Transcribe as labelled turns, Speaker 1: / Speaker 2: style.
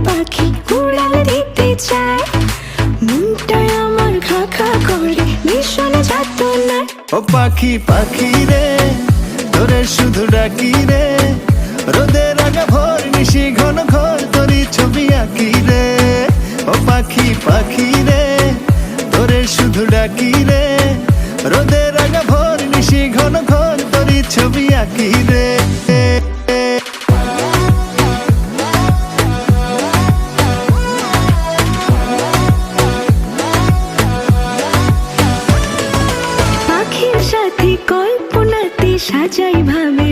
Speaker 1: পাখি উড়াল দিতে চায়, মনটা আমার খা খা করে ভীষণ যাতনায়।
Speaker 2: ও পাখি পাখি রে তোরে শুধু ডাকি রে, রোদের আগা ভোর নিশি ঘন ঘর তোরই ছবি আঁকি রে। ও পাখি পাখি রে তোরে শুধু ডাকি রে, রোদের আগা ভোর নিশি ঘন ঘর তোরই ছবি আঁকি রে।
Speaker 1: পাখির সাথে কল্পনাতে সাজাই ভাবে